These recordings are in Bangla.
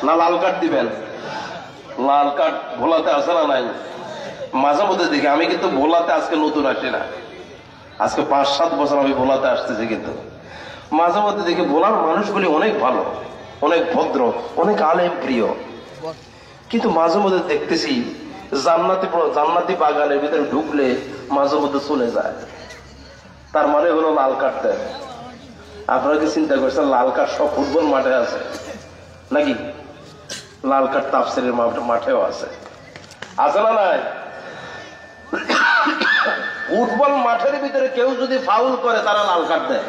না লাল কার্ড দিবেন? লাল কার্ড ভোলাতে আসে না নাই? মাঝে মধ্যে দেখি, আমি কিন্তু ভোলাতে আজকে নতুন আসি না, আজকে 5-7 বছর আমি ভোলাতে আসতেছি, কিন্তু মাঝে মধ্যে দেখি ভোলার মানুষগুলি অনেক ভালো, অনেক ভদ্র, অনেক আলেম প্রিয়, কিন্তু মাঝে মধ্যে দেখতেছি জান্নাতি বাগানের ভিতরে ঢুকলে মাঝে মধ্যে চলে যায়। তার মানে হলো লাল কার্ড দেয়। আপনারা কি চিন্তা করছেন লাল কার্ড সব ফুটবল মাঠে আছে নাকি? লাল কার্ড তাফসীরের মাঠেও আছে, আছে না নাই? ফুটবল মাঠের ভিতরে কেউ যদি ফাউল করে তারা লাল কার্ড দেয়,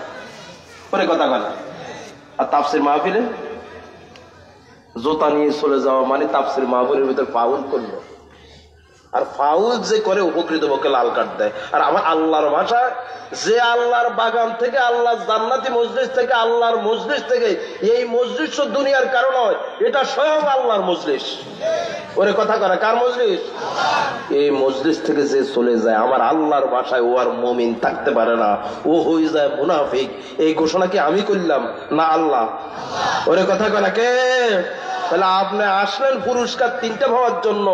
করে কথা বলে। আর তাফসীর মাহফিলে জোতা নিয়ে চলে যাওয়া মানে তাফসীর মাহফিলের ভিতরে ফাউল করলো, আর ফাউল যে করে উপকৃত পক্ষে লাল কার্ড দেয়। আর আমার আল্লাহর ভাষা, যে আল্লাহর বাগান থেকে, আল্লাহর জান্নাতি মজলিস থেকে, আল্লাহর মজলিস থেকে, এই মজলিস দুনিয়ার কারণ হয়, এটা স্বয়ং আল্লাহর মজলিস। ওরে কথা করে কার মজলিস? এই মজলিস থেকে যে চলে যায়, আমার আল্লাহর ভাষায় ও আর মুমিন থাকতে পারে না, ও হয়ে যায় মুনাফিক। এই ঘোষণা কি আমি করলাম না আল্লাহ? ওরে কথা কয় কে? তাহলে আপনি আসলেন পুরস্কার 3টা পাওয়ার জন্য,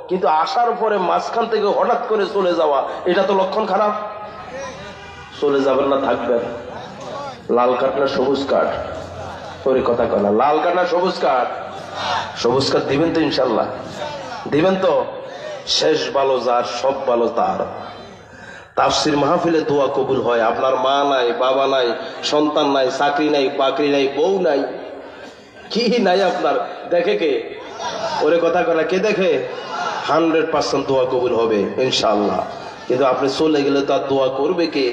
কিন্তু আসার পরে মাঝখান থেকে হঠাৎ করে চলে যাওয়া, এটা তো লক্ষণ খারাপ। চলে যাবেন না থাকবেন? লাল কার্ড না সবুজ কার্ড? ওরে কথা কয় না, লাল কার্ড না সবুজ কার্ড? সবুজ কার্ড দিবেন তো ইনশাল্লাহ? দিবেন তো? শেষ ভালো যার, সব ভালো তার। তাফসীর মাহফিলে দোয়া কবুল হয়। আপনার মা নাই, বাবা নাই, সন্তান নাই, চাকরি নাই, বাকরি নাই, বউ নাই, কি নাই আপনার, দেখে কে? ওরে কথা কয় না, কে দেখে? 100% দোয়া কবুল হবে ইনশাআল্লাহ। কিন্তু আপনি চলে গেলে তো আর দোয়া করবে কে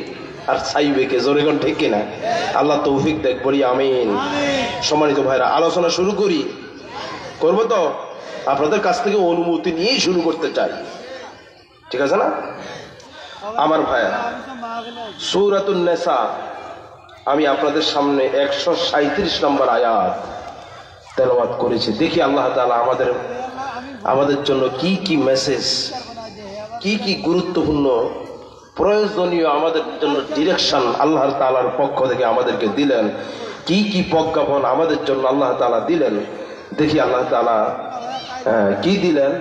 আর চাইবে কে? জোরে কোন ঠিক কিনা? আল্লাহ তৌফিক দেখ, বলি আমিন। সম্মানিত ভাইরা, আলোচনা শুরু করি। করবো তো? আপনাদের কাছ থেকে অনুমতি নিয়েই শুরু করতে চাই, ঠিক আছে না আমার ভাইয়া? সূরাতুন নিসা আমি আপনাদের সামনে 137 নম্বর আয়াত তেলাওয়াত করেছি। দেখি আল্লাহ তাআলা আমাদের জন্য কি কি মেসেজ, কি কি গুরুত্বপূর্ণ প্রয়োজনীয় আমাদের জন্য ডিরেকশন আল্লাহ তাআলার পক্ষ থেকে আমাদেরকে দিলেন, কি কি প্রজ্ঞাপন আমাদের জন্য আল্লাহ তাআলা দিলেন। দেখি আল্লাহ তাআলা কি দিলেন।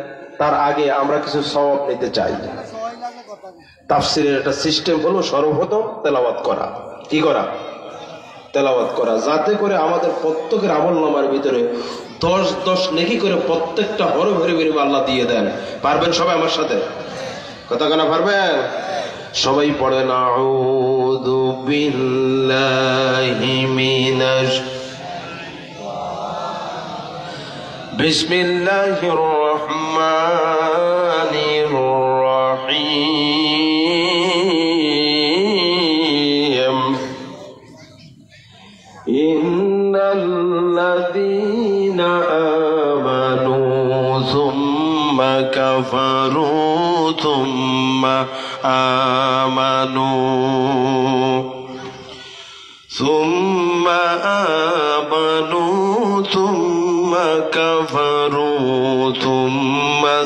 তার আগে আমরা কিছু সওয়াব নিতে চাই। তাফসীরের একটা সিস্টেম হলো সর্বপ্রথম তেলাওয়াত করা। কি করা? তেলাওয়াত করা, যাতে করে আমাদের প্রত্যেকের আমলনামার ভিতরে 10 নেকি করে প্রত্যেকটা হরফের বিনিময়ে আল্লাহ দিয়ে দেন। পারবেন সবাই আমার সাথে? কথা কেন পারবেন? সবাই পড়েন আউযু বিল্লাহি মিনাশ বিসমিল্লাহির রহমানির রহিম ইন্নাল্লাযীনা আমানু সুম্মা কাফারু সুম্মা আমানু সুম্মা আমানু সুম্মা কাফারু সুম্মা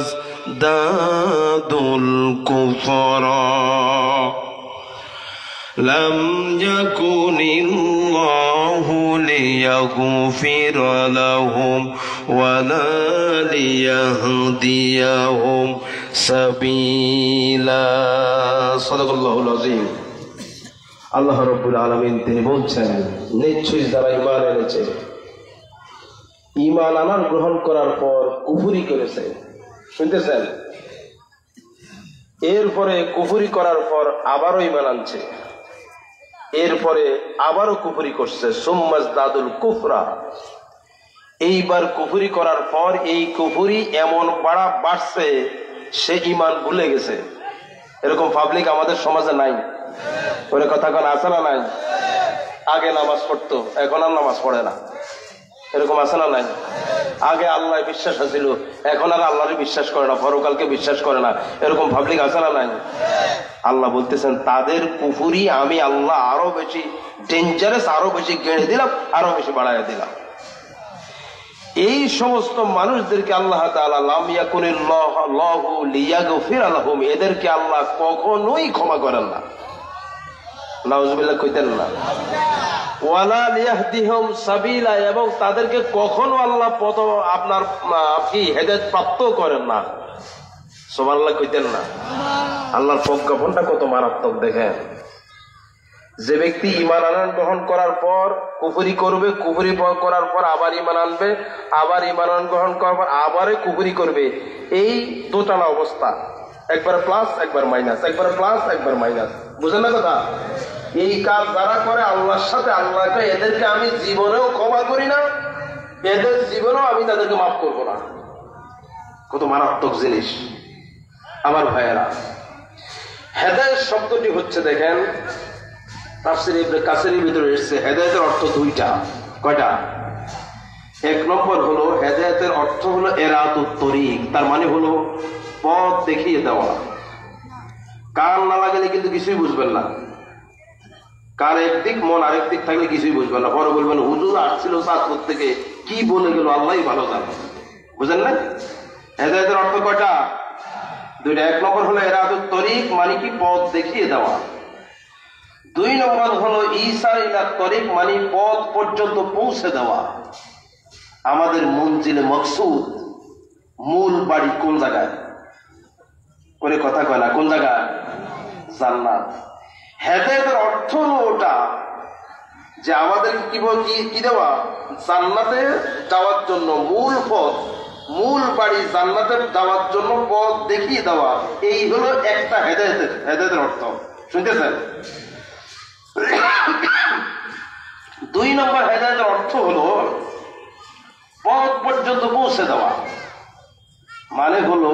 ইজদাদুল কুফরা লাম ইয়াকুনিল্লাহু লিয়াগফিরা লাহুম ওয়ালা লিয়াহদিয়াহুম সাবিলা। সাদাকাল্লাহুল আযীম। আল্লাহ রাব্বুল আলামিন তিনি বলছেন, নিশ্চয়ই যারা ঈমান এনেছে, ঈমান আনার গ্রহণ করার পর কুফরি করেছে, শুনতেছেন? এরপরে কুফরি করার পর আবারও ঈমান আনছে, এরপরে আবারও কুফরি করছে, সুম্মা ইজদাদুল কুফরা। এইবার কুফরি করার পর এই কুফরি এমন বাড়ছে সে ঈমান ভুলে গেছে। এরকম পাবলিক আমাদের সমাজে নাই? ওরে কথা কোন আছে না নাই? আগে নামাজ পড়তো, এখন আর নামাজ পড়ে না, এরকম আছে না নাই? আগে আল্লাহ বিশ্বাস আছিল, এখন আর আল্লাহরে বিশ্বাস করে না, পরকালকে বিশ্বাস করে না, এরকম পাবলিক আছে না নাই? আল্লাহ বলতেছেন তাদের কুফরি আমি আল্লাহ আরো বেশি ডেঞ্জারাস, আরো বেশি গেড়ে দিলাম, আরো বেশি বাড়াইয়া দিলাম। এই সমস্ত মানুষদেরকে আল্লাহ তাআলা লাম ইয়াকুনিল্লাহু লিয়াগফিরা লাহুম, এদেরকে আল্লাহ কখনোই ক্ষমা করেন না। নাউযুবিল্লাহ কইতেন না? ওয়ালা লিয়াহদিহুম সাবিলা, এবং তাদেরকে কখনো আল্লাহ পথ আপনার কি হেদায়েত প্রাপ্ত করেন না। সুবহানাল্লাহ কইতেন না? আল্লাহর প্রজ্ঞাপনটা কত মারাত্মক দেখেন। যে ব্যক্তি ঈমান গ্রহণ করার পর কুফরি করবে, কুফরি করার পর আবার ঈমান আনবে, আবার ঈমান গ্রহণ করার পর আবারে কুফরি করবে, এই দোটানা অবস্থা, একবার প্লাস একবার মাইনাস, একবার প্লাস একবার মাইনাস। বুঝেন না কথা? এই কাজ যারা করে আল্লাহর সাথে, আল্লাহকে এদেরকে আমি জীবনেও ক্ষমা করি না, এদের জীবনেও আমি তাদেরকে মাফ করবো না। কত মারাত্মক জিনিস আমার ভাইয়েরা। হেদায়েত শব্দটি হচ্ছে দেখেন তাফসীর ইবনে কাসিরের ভিতরে এসেছে, হেদায়েতের অর্থ দুইটা। কয়টা? এক নম্বর হলো হেদায়েতের অর্থ হলো ইরাদাতুত তরিক, তার মানে হলো পথ দেখিয়ে দেওয়া। কান না লাগলে কিন্তু কিছুই বুঝবেন না। কার একদিক, মন আরেক দিক থাকলে কিছুই বুঝবেন না। পরে বলবেন হুজুর আসছিল চাঁদপুর থেকে, কি বলে গেল আল্লাহই ভালো জানে। বুঝেন না? হেদায়েতের অর্থ কয়টা? দুইটা। এক নম্বর হলো ইরাদাতুত তরিক, মানে কি পথ দেখিয়ে দেওয়া। দুই নম্বর হলো ঈসা ইলা তরিক, মানে পথ পর্যন্ত পৌঁছে দেওয়া। আমাদের মঞ্জিলে মকসুদ, মূল বাড়ি কোন জায়গায়? করে কথা কয় না, কোন জায়গায়? জান্নাত। হেদায়েতের অর্থ হলো ওটা যে আমাদের কি দেওয়া, জান্নাতে যাওয়ার জন্য মূল পথ, মূল বাড়ি জান্নাতে যাওয়ার জন্য পথ দেখিয়ে দেওয়া। এই হলো একটা হেদায়েতের অর্থ। শুনতেছেন? দুই নম্বর হেদায়েতের অর্থ হলো পথ পর্যন্ত পৌঁছে দেওয়া। মানে হলো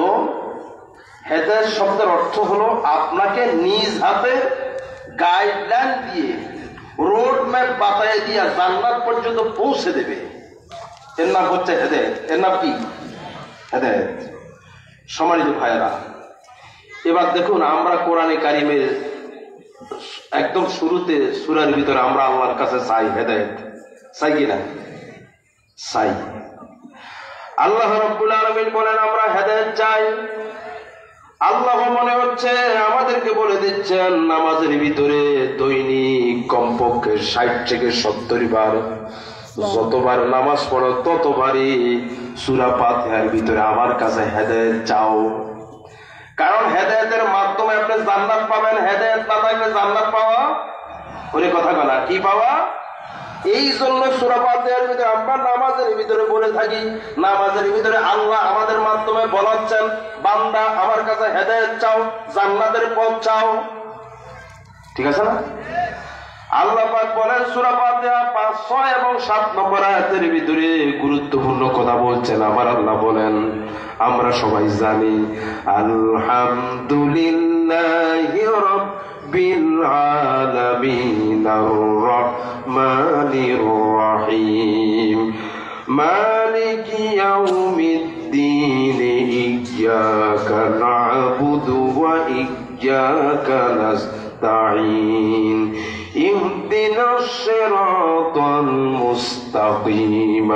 হেদায়েত শব্দের অর্থ হলো আপনাকে নিজ হাতে গাইডলাইন দিয়ে, রোড ম্যাপ বাতায় দিয়া জান্নাত পর্যন্ত পৌঁছে দেবে। এর নাম হচ্ছে হেদায়েত। এর নাম কি? হেদায়েত। সম্মানিত ভাইয়েরা, এবার দেখুন আমরা কোরআনে কারিমের একদম শুরুতে সূরার ভিতরে আমরা আল্লাহর কাছে চাই হেদায়েত। চাই কিনা? চাই। আল্লাহ রাব্বুল আলামিন বলেন আমরা হেদায়েত চাই। আল্লাহ মনে হচ্ছে আমাদেরকে বলে দিচ্ছেন নামাজের ভিতরে দৈনিক কমপক্ষে 60 থেকে 70 বার, যতবার নামাজ পড়ো ততবারই সূরা ফাতিহার ভিতরে আমার কাছে হেদায়েত চাও। কারণ হেদায়েতের মাধ্যমে আপনি জান্নাত পাবেন। হেদায়েত না থাকলে জান্নাত পাওয়া, ওরে কথা বলা, কি পাওয়া? এই জন্য সূরা ফাতিহার ভিতরে আমরা নামাজের ভিতরে বলে থাকি, নামাজের ভিতরে আল্লাহ আমাদের মাধ্যমে বলাচ্ছেন বান্দা আমার কাছে হেদায়েত চাও, জান্নাতের পথ চাও। ঠিক আছে না? আল্লাহ পাক বলেন সূরা ফাতিহা 5, 6 এবং 7 নম্বর আয়াতের ভিতরে গুরুত্বপূর্ণ কথা বলছেন আমার আল্লাহ বলেন, আমরা সবাই জানি আলহামদুলিল্লাহি রাব্বিল আলামিন আর-রাহমানির রাহিম মালিকি ইয়াউমিদ্দিন ইয়্যাকা না'বুদু ওয়া ইয়্যাকা নাস্তাঈন اهدنا الصراط المستقيم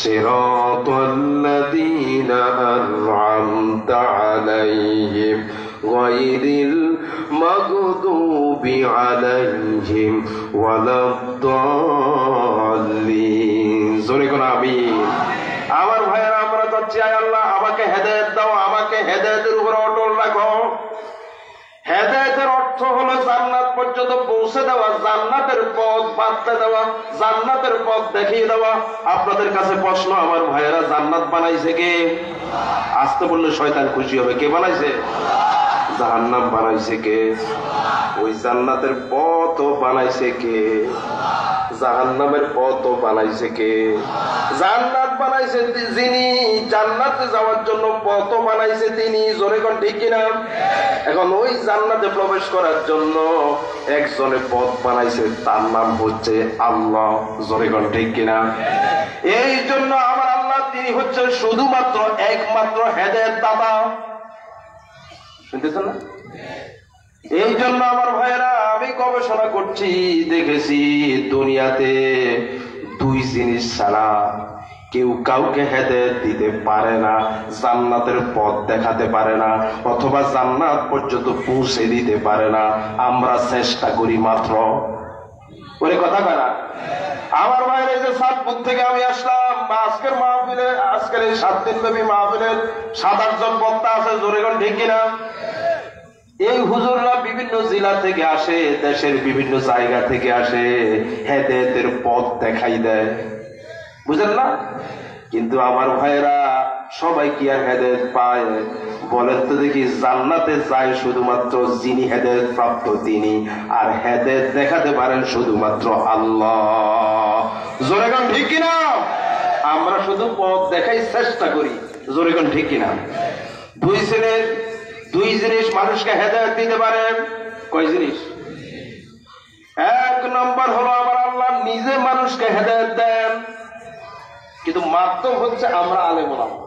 صراط الذين أنعمت عليهم غير المغضوب عليهم ولا الضالين জোরে করে আমিন। আমার ভাইয়েরা আমরা তো চাই আল্লাহ আমাকে হেদায়েত দাও, আমাকে হেদায়েতের উপর অটল রাখো। হেদায়েতের অর্থ হলো জান্নাত পর্যন্ত পৌঁছে দেওয়া, জান্নাতের পথ বাতলে দেওয়া, জান্নাতের পথ দেখিয়ে দেওয়া। আপনাদের কাছে প্রশ্ন আমার ভাইয়েরা, জান্নাত বানাইছে কে? আসতে বললে শয়তান খুশি হবে। কে বানাইছে? জাহান্নাম বানাইছে কে? ওই জান্নাতের পথ বানাইছে কে? জাহান্নামের পথ বানাইছে কে? জান্নাত বানাইছে যিনি, জান্নাতে যাওয়ার জন্য পথ বানাইছে তিনি। জোরে কোন ঠিক কিনা? এখন ওই জান্নাতে প্রবেশ করার জন্য একজনে পথ বানাইছে, তার নাম হচ্ছে আল্লাহ। জোরে কোন ঠিক কিনা? এই জন্য আমার আল্লাহ তিনি হচ্ছে শুধুমাত্র একমাত্র হেদায়েত দাতা। শুনতেছেন না? এই জন্য আমার ভাইয়েরা আমি গবেষণা করছি, দেখেছি দুনিয়াতে দুই জিনিস ছাড়া কেউ কাউকে হেদায়েত দিতে পারে না। জান্নাতের পথ দেখাতে পারে না, অথবা জান্নাত পর্যন্ত পৌঁছে দিতে পারে না। আমরা চেষ্টা করি মাত্র। ওরে কথা কয় না? আমার ভাইয়ের এই যে সাতপুর থেকে আমি আসলাম, আজকের মাহফিলে, আজকের এই 7 দিন ব্যাপী মাহফিলের 7-8 জন বক্তা আছে, জোরেগণ ঠিক কিনা? এই হুজুররা বিভিন্ন জেলা থেকে আসে, দেশের বিভিন্ন জায়গা থেকে আসে, হেদায়েতের পথ দেখাই দেয়, বুঝেন না? কিন্তু আমার ভাইয়েরা সবাই কি আর হেদায়েত পায়? বলেন তো দেখি। জান্নাতে যায় শুধুমাত্র যিনি হেদায়েত প্রাপ্ত তিনি, আর হেদায়েত দেখাতে পারেন শুধুমাত্র আল্লাহ। জোরেগণ ঠিক কিনা? আমরা শুধু পথ দেখাই চেষ্টা করি, জোরেগণ ঠিক কিনা? দুই জিনিস মানুষকে হেদায়েত দিতে পারে। কয় জিনিস? 1 নম্বর হলো আমার আল্লাহ নিজে মানুষকে হেদায়েত দেন, কিন্তু মাধ্যম হচ্ছে আমরা আলেম ওলামা।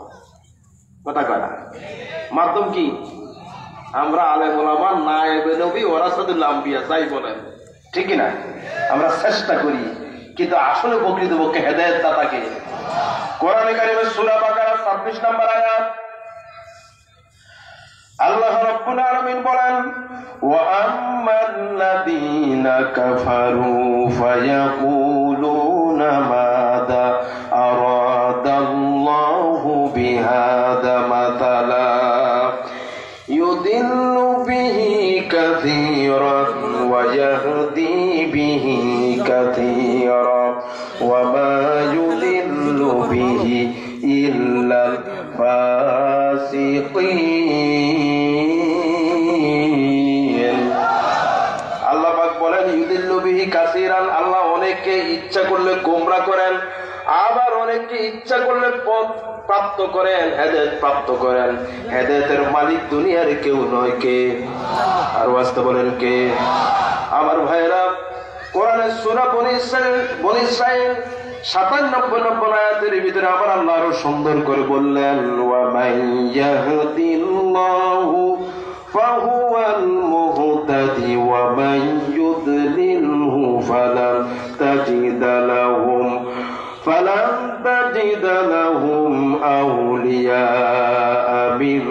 কথা কয় না? মাধ্যম কি? আমরা আলেম ওলামা, নায়েবে নবী, ওয়ারাসাতুল আম্বিয়া, যাই বলেন, ঠিক না? আমরা চেষ্টা করি, কিন্তু আসলে প্রকৃতপক্ষে হেদায়েত দাতাকে। কোরআনে কারিমের সূরা বাকারা 26 নম্বর আয়াত আল্লাহ রাব্বুল আলামিন বলেন, ওয়া আম্মাল্লাযীনা কাফারু ফায়াকুলুনা মাযা আরাদাল্লাহু বিহাযা মাতালা ইউদিল্লু বিহি কাসীরান ওয়া ইয়াহদি বিহি কাসীরা ওয়া মা ইউদিল্লু বিহি ইল্লাল ফাসিকিন। আল্লাহ পাক বলেন, ইউদিল্লু বিহি কাসীরান, আল্লাহ অনেককে ইচ্ছা করলে গোমরা করেন, আবার অনেককে ইচ্ছা করলে পথ প্রাপ্ত করেন, হেদায়েত প্রাপ্ত করেন। হেদায়েতের মালিক দুনিয়ার কেউ নয়, কে? আর ওয়াস্তে বলেন কে? আমার ভাইরা, কোরআনের সূরা বনী ইসরাঈল 97 আয়াতের ভিতরে আমার আল্লাহ আরো সুন্দর করে বললেন, ওয়া মান ইয়াহদিল্লাহু ফাহুয়াল মুহতাদি ওয়া মান ইউদ্লিলহু ফালান তাজিদ লাহুম আউলিয়া মিন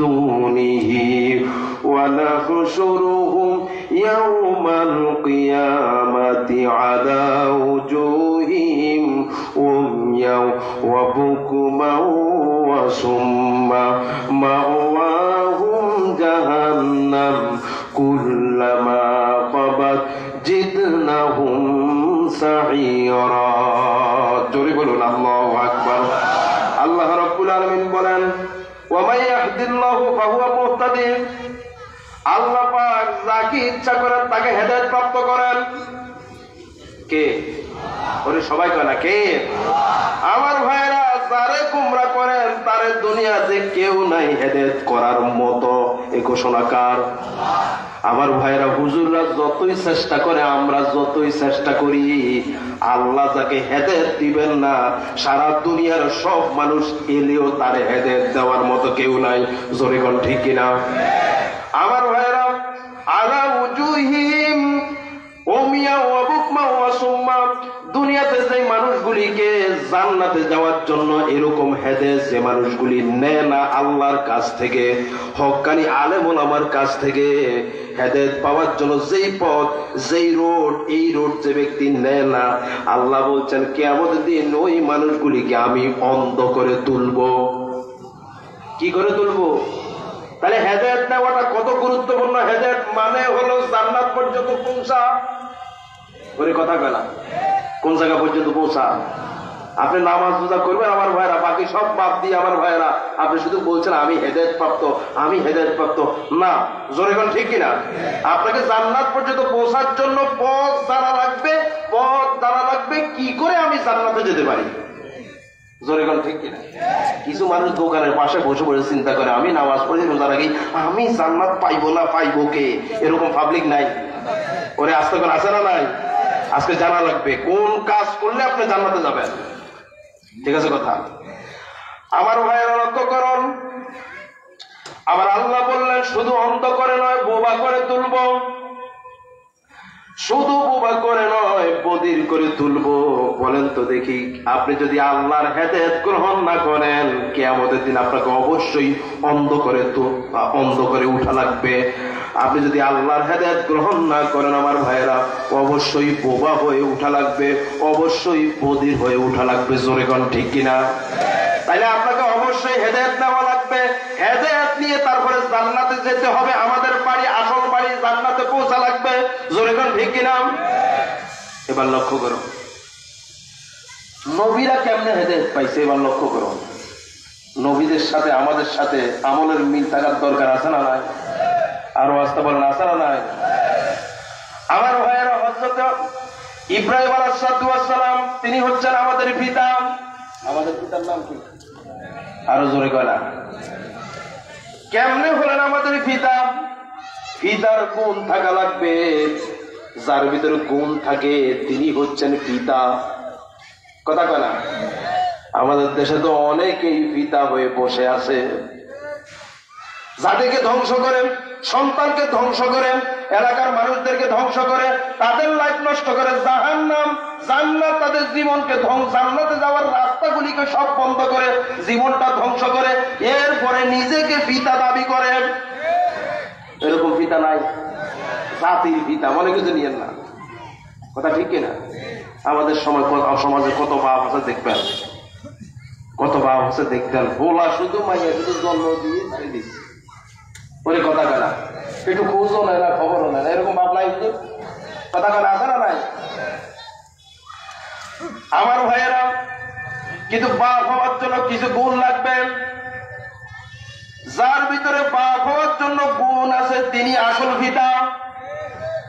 দুনিহি ওয়া নাহশুরুহুম ইয়াওমাল কিয়ামাতি আলা উজুহিহিম উময়াও ওয়া বুকুমান ওয়া সুম্মা মাওয়াহুম জাহান্নাম কুল্লামা ক্বাবাত জিদনাহুম সাঈরা। জোরে বলুন আল্লাহু আকবার। আল্লাহ রাব্বুল আলামিন বলেন, ওয়া মান ইয়াহদিল্লাহু ফাহুয়া মুহতাদি, আল্লাহ পাক যাকে ইচ্ছা করেন তাকে হেদায়েত প্রাপ্ত করেন। কে? ওরে সবাই কয় না কে? আমার ভাইরা, যারে গোমরা করেন তারে দুনিয়াতে কেউ নাই হেদায়েত করার মতো, এই ঘোষণাকার। আমার ভাইরা, হুজুররা যতই চেষ্টা করে, আমরা যতই চেষ্টা করি, আল্লাহ যাকে হেদায়েত দিবেন না, সারা দুনিয়ার সব মানুষ এলেও তারে হেদায়েত দেওয়ার মতো কেউ নাই। জোরে কোন ঠিক কিনা? আমার ভাইরা, আলা উজুহিম উমিয়া ওয়া বুকমা ওয়া সুম্মা, দুনিয়াতে যে মানুষগুলিকে জান্নাতে যাওয়ার জন্য এরকম হেদায়েত যে মানুষগুলি নেয় না আল্লাহর কাছ থেকে, হক্কানি আলেম ওলামার কাছ থেকে হেদায়েত পাওয়ার জন্য যেই পথ, যেই রোড, এই রোড যে ব্যক্তি নেয় না, আল্লাহ বলছেন কিয়ামতের দিন ওই মানুষগুলিকে আমি অন্ধ করে তুলবো। কি করে তুলবো? তাহলে হেদায়েত নেওয়াটা কত গুরুত্বপূর্ণ। হেদায়েত মানে হলো জান্নাত পর্যন্ত পৌঁছা। ওরে কথা কয় না? কোন জায়গা পর্যন্ত পৌঁছা? আপনি নামাজ রোজা করবেন আমার ভাইরা, বাকি সব বাদ দিয়ে আমার ভাইরা আপনি শুধু বলছেন আমি হেদায়েত প্রাপ্ত, আমি হেদায়েত প্রাপ্ত। না, জোরে কোন ঠিক কিনা? আপনাকে জান্নাত পর্যন্ত পৌঁছার জন্য পথ জানা লাগবে। পথ জানা লাগবে কি করে আমি জান্নাতে যেতে পারি। জোরে কোন ঠিক কিনা? কিছু মানুষ দোকানের পাশে বসে বসে চিন্তা করে, আমি নামাজ পড়ি, রোজা রাখি, আমি জান্নাত পাইবো না পাইবো কে? এরকম পাবলিক নাই? ওরে আজকে কোন আছে না নাই? আজকে জানা লাগবে কোন কাজ করলে আপনি জান্নাতে যাবেন। ঠিক আছে কথা? আমার ভাইয়েরা লক্ষ্য করুন, আমার আল্লাহ বললেন শুধু অন্ধ করে নয়, বোবা করে তুলবো। শুধু বোবা করে নয়, বধির করে তুলবো। বলেন তো দেখি, আপনি যদি আল্লাহর হেদায়েত গ্রহণ না করেন, কিয়ামতের দিন আপনাকে অবশ্যই অন্ধ করে উঠা লাগবে। আপনি যদি আল্লাহর হেদায়েত গ্রহণ না করেন আমার ভাইয়েরা, অবশ্যই বোবা হয়ে উঠা লাগবে, অবশ্যই বধির হয়ে উঠা লাগবে। জোরে কোন ঠিক কিনা? তাইলে আপনাকে অবশ্যই হেদায়েত নেওয়া লাগবে। হেদায়েত নিয়ে তারপরে জান্নাতে যেতে হবে। আমাদের বাড়ি, আসল বাড়ি জান্নাতে পৌঁছা লাগবে। জোরে কোন ঠিক কিনা? এবার লক্ষ্য করো নবীরা কেমনে হেদায়েত পাইছে। এবার লক্ষ্য করো, নবীদের সাথে আমাদের সাথে আমলের মিল থাকার দরকার আছে না নাই? আরো আসতে বলেন, আছে না নাই? আমার ভাইয়েরা, হযরত ইব্রাহিম আলাইহিস সালাম তিনি হচ্ছেন আমাদের পিতা। আমাদের পিতার নাম কি? আরো জোরে কয় না। কেমনে হলেন আমাদের পিতা? পিতার গুণ থাকা লাগবে। যার ভিতরে গুণ থাকে তিনি হচ্ছেন পিতা। কথা কয় না? আমাদের দেশে তো অনেকেই পিতা হয়ে বসে আছে, যাদেরকে ধ্বংস করে, সন্তানকে ধ্বংস করে, এলাকার মানুষদেরকে ধ্বংস করে, তাদের লাইফ নষ্ট করে, জাহান্নাম জান্নাত তাদের জীবনকে জান্নাতে যাওয়ার রাস্তাগুলিকে সব বন্ধ করে জীবনটা ধ্বংস করে, এরপরে নিজেকে পিতা দাবি করে। এরকম পিতা নাই, জাতির পিতা মনে কিছু নিয়েন না। কথা ঠিক কিনা? আমাদের সমাজে কত বাপ আছে দেখবেন, কত বাপ আছে দেখতেন, বলা শুধু মাইয়া শুধু জন্ম দিয়ে ছেড়ে দিচ্ছে। ওরে কথা কেনা, একটু খোঁজও নেয় না, খবরও নেয় না, এরকম বাপ নাই? কথা কেনা আছে না নাই? আমার ভাইয়েরা, কিন্তু বাপ হওয়ার জন্য কিছু গুণ লাগবে। যার ভিতরে বাপ হওয়ার জন্য গুণ আছে তিনি আসল পিতা।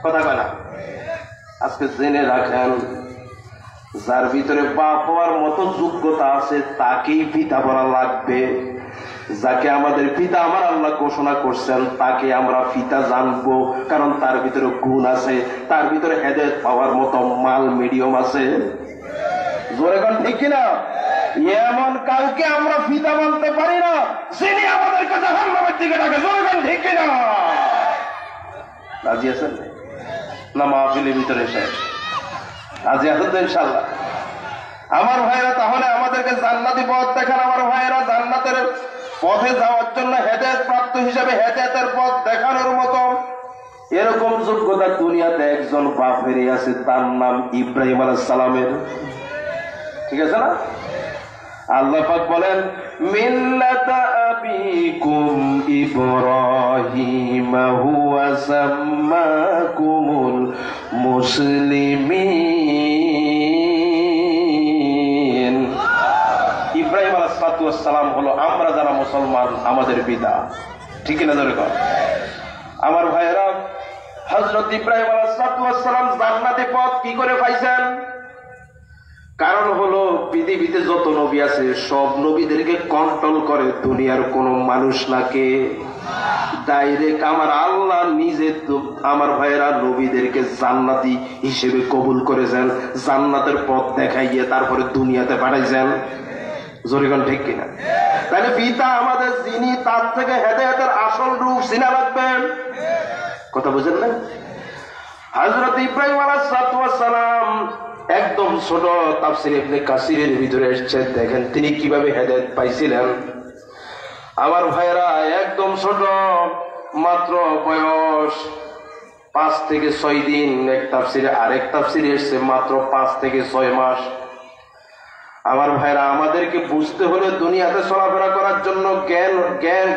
কথা কেনা? আজকে জেনে রাখেন, যার ভিতরে বাপ হওয়ার মতো যোগ্যতা আছে তাকেই পিতা বলা লাগবে। যাকে আমাদের পিতা আমার আল্লাহ ঘোষণা করছেন তাকে আমরা পিতা জানবো, কারণ তার ভিতরে গুণ আছে, তার ভিতরে হেদায়েত পাওয়ার মতো মাল মিডিয়াম আছে। জোরে কোন ঠিক কিনা? এমন কাউকে আমরা পিতা মানতে পারি না যিনি আমাদেরকে জাহান্নামের দিকে ডাকে। জোরে কোন ঠিক কিনা? রাজি আছেন না? মাহফিলের ভিতরে শেষ। রাজি আছেন তো ইনশাআল্লাহ? আমার ভাইয়েরা, তাহলে আমাদেরকে জান্নাতি পথ দেখান। আমার ভাইয়েরা, জান্নাতের পথে যাওয়ার জন্য হেদায়েত প্রাপ্ত হিসেবে হেদায়েতের পথ দেখানোর মতো এরকম যোগ্যতা দুনিয়াতে একজন বাপেরই আছে, তার নাম ইব্রাহিম আলাইহিস সালামের। ঠিক আছে না? আল্লাহ পাক বলেন, মিল্লাতা আবিকুম ইব্রাহিম হুয়া সাম্মাকুমুল মুসলিমিন। ইব্রাহিম আলাইহিস সালাম হলো আমরা যারা মুসলমান আমাদের পিতা। ঠিক না? ধরে কর আমার ভাইয়েরা, হযরত ইব্রাহিম আলাইহিস সালাম জান্নাতি পথ কি করে পাইছেন? কারণ হলো পৃথিবীতে যত নবী আছে সব নবীদেরকে কন্ট্রোল করে দুনিয়ার কোন মানুষ নাকে। ডাইরেক্ট আমার আল্লাহ নিজে আমার ভাইয়েরা নবীদেরকে জান্নাতি হিসেবে কবুল করেছেন, জান্নাতের পথ দেখাইয়ে তারপরে দুনিয়াতে পাঠাইছেন। জরিগণ ঠিক কিনা? তাহলে পিতা আমাদের যিনি, তার থেকে হেদায়েতের আসল রূপ চিনা রাখবেন। কথা বুঝেন না? হযরত ইব্রাহিম আলাইহিস সালাম একদম ছোট, তাফসীর ইবনে কাসিরের ভিতরে এসেছে, দেখেন তিনি কিভাবে হেদায়েত পাইছিলেন। আমার ভাইয়েরা, একদম ছোট, মাত্র বয়স 5 থেকে 6 দিন। এক তাফসীরে, আরেক তাফসীরে এসেছে মাত্র 5 থেকে 6 মাস। আমার ভাইরা, আমাদেরকে বুঝতে হলে, দুনিয়াতে চলাফেরা করার জন্য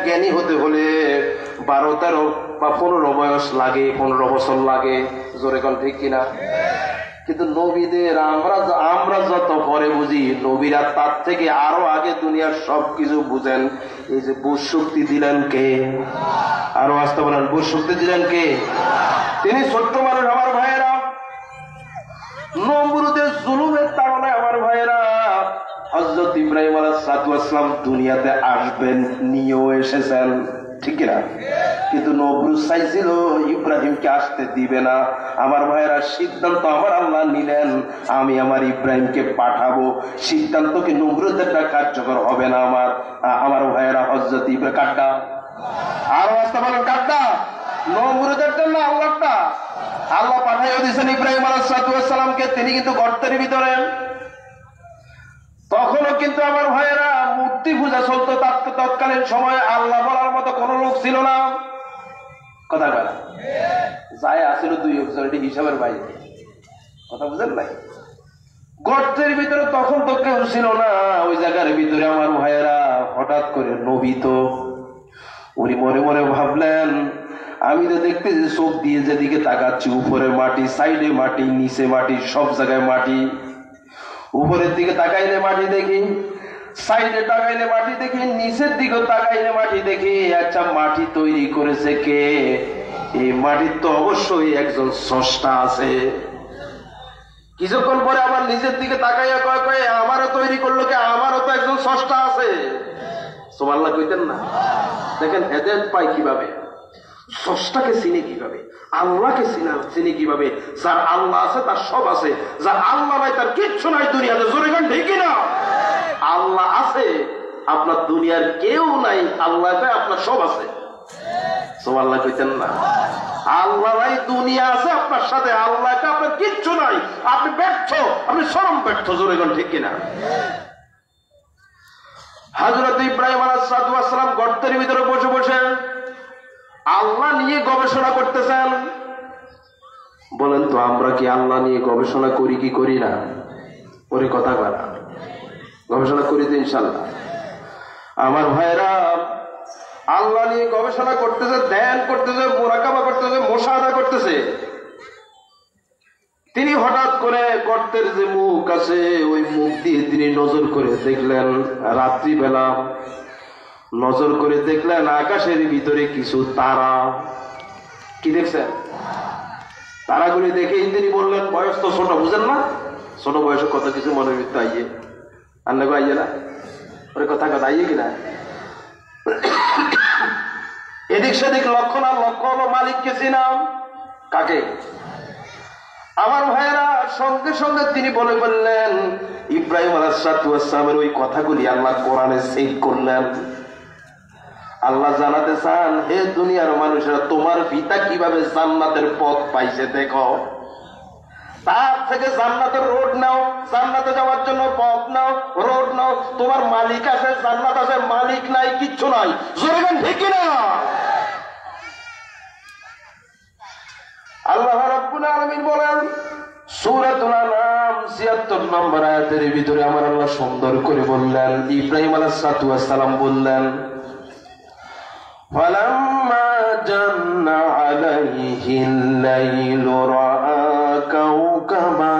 জ্ঞানী হতে হলে 12, 13 বা 15 বয়স লাগে, 15 বছর লাগে। জোরে কোন ঠিক কিনা? কিন্তু নবীদের আমরা যত পরে বুঝি, নবীরা তার থেকে আরো আগে দুনিয়ার সবকিছু বুঝেন। এই যে বুঝ শক্তি দিলেন কে? আরো আসতে বলেন, বুঝ শক্তি দিলেন কে? তিনি ছোট্ট মানুষ। আমার ভাইয়েরা, নমরুদের জুলুমের তাড়নায় আমার ভাইয়েরা হযরত ইব্রাহিম আলাইহিস সালাম দুনিয়াতে আসবেন, নিয়েও এসেছেন। ঠিক কিনা? কিন্তু নমরুদ চাইছিল ইব্রাহিমকে আসতে দিবে না। আমার ভাইয়েরা, সিদ্ধান্ত আমার আল্লাহ নিলেন, আমি আমার ইব্রাহিমকে পাঠাবো। সিদ্ধান্ত কি নমরুদেরটা কার্যকর হবে না? আমার ভাইয়েরা, হযরত ইব্রাহিম কাটটা আরো আসতে বলেন, কাটটা নমরুদেরটা না আল্লাহটা। আল্লাহ পাঠাইয়া দিয়েছেন ইব্রাহিম আলাইহিস সালামকে। তিনি কিন্তু গর্তের ভিতরে। তখনও কিন্তু আমার ভাইয়েরা মূর্তি পূজা চলতো। তৎকালীন সময়ে আল্লাহ বলার মতো কোন লোক ছিল না। কথা বলা যায় আসলে 2 বছর, এটি হিসাবের বাইরে। কথা বুঝেন নাই? গর্তের ভিতরে তখন তো কেউ ছিল না, ওই জায়গার ভিতরে আমার ভাইয়েরা হঠাৎ করে নবী তো উনি মনে মনে ভাবলেন, আমি তো দেখতেছি চোখ দিয়ে যেদিকে তাকাচ্ছি উপরে মাটি, সাইডে মাটি, নিচে মাটি, সব জায়গায় মাটি। উপরের দিকে তাকাইলে মাটি দেখি, সাইডে তাকাইলে মাটি দেখি, নিচের দিকে তাকাইলে মাটি দেখি। আচ্ছা, মাটি তৈরি করেছে কে? এই মাটির তো অবশ্যই একজন স্রষ্টা আছে। কিছুক্ষণ পরে আবার নিজের দিকে তাকাইয়া কয় কয় আমারও তৈরি করলো কে? আমারও তো একজন স্রষ্টা আছে। সুবহানাল্লাহ কইতেন না? দেখেন হেদায়েত পায় কিভাবে, স্রষ্টাকে চিনে কিভাবে, আল্লাহকে চিনে কিভাবে। যার আল্লাহ আছে তার সব আছে, যার আল্লাহ নাই তার কিচ্ছু নাই দুনিয়াতে। জোরে গান ঠিক না? আল্লাহ আছে, আপনার দুনিয়ার কেউ নাই, আল্লাহ আপনার সব আছে। সুবহানাল্লাহ কইতেন না? আল্লাহ নাই, দুনিয়া আছে আপনার সাথে, আল্লাহকে আপনার কিচ্ছু নাই, আপনি ব্যর্থ, আপনি চরম ব্যর্থ। জোরে গান ঠিক কিনা? হযরত ইব্রাহিম আলাইহিস সালাম গর্তের ভিতরে বসে বসে আল্লাহ নিয়ে গবেষণা করতেছেন। বলেন তো আমরা কি আল্লাহ নিয়ে গবেষণা করি কি করি না? ওরে কথা বলা, গবেষণা করি তো ইনশাল্লাহ। আমার ভাইরা আল্লাহ নিয়ে গবেষণা করতেছে, ধ্যান করতেছে, মুরাকাবা করতেছে, মুশাহাদা করতেছে। তিনি হঠাৎ করে গর্তের যে মুখ আছে ওই মুখ দিয়ে তিনি নজর করে দেখলেন, রাত্রিবেলা নজর করে দেখলেন আকাশের ভিতরে কিছু তারা। কি দেখছেন? তারাগুলি দেখেই তিনি বললেন, বয়স তো ছোট, বুঝেন না? ছোট বয়সে কত কিছু মনের ভিতরে আইয়ে, আন্না গো আইয়ে না? ওরে কথা কথা আইয়ে কিনা? এদিক সেদিক লক্ষণ আর লক্ষ্য হলো মালিককে চিনাম। কাকে? আমার ভাইয়েরা সঙ্গে সঙ্গে তিনি বলে বললেন, ইব্রাহিম আলাইহিস সালামের ওই কথাগুলি আল্লাহ কোরআনে সেভ করলেন। আল্লাহ জানাতে চান, হে দুনিয়ার মানুষেরা, তোমার পিতা কিভাবে জান্নাতের পথ পাইছে দেখো, তার থেকে জান্নাতের রোড নাও, জান্নাতে যাওয়ার জন্য পথ নাও, রোড নাও। তোমার মালিক আছে, জান্নাত আছে, মালিক নাই, কিচ্ছু নাই। জোরে গান ঠিক না? আল্লাহ রাব্বুল আলামিন বলেন সূরাতুল আনআম ৭৬ নম্বর আয়াতের ভিতরে আমার আল্লাহ সুন্দর করে বললেন, ইব্রাহিম আলাইহিস সালাম বললেন, فَلَمَّا جَنَّ عَلَيْهِ اللَّيْلُ رَأَى كَوْكَبًا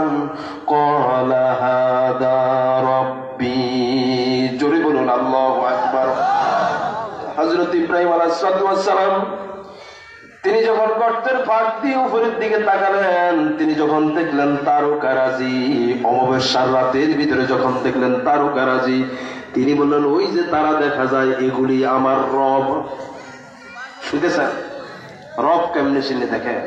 قَالَ هَذَا رَبِّي। জোরে বলুন আল্লাহু আকবার। হযরত ইব্রাহিম আলাইহিস সালাম তিনি যখন গর্তের ফাঁক দিয়ে উপরের দিকে তাকালেন, তিনি যখন দেখলেন তারকারাজি, অমাবস্যার রাতের ভিতরে যখন দেখলেন তারকারাজি, তিনি বললেন, ওই যে তারা দেখা যায় এগুলি আমার রব। শুনতেছেন? রব কেমনে চিনে দেখেন?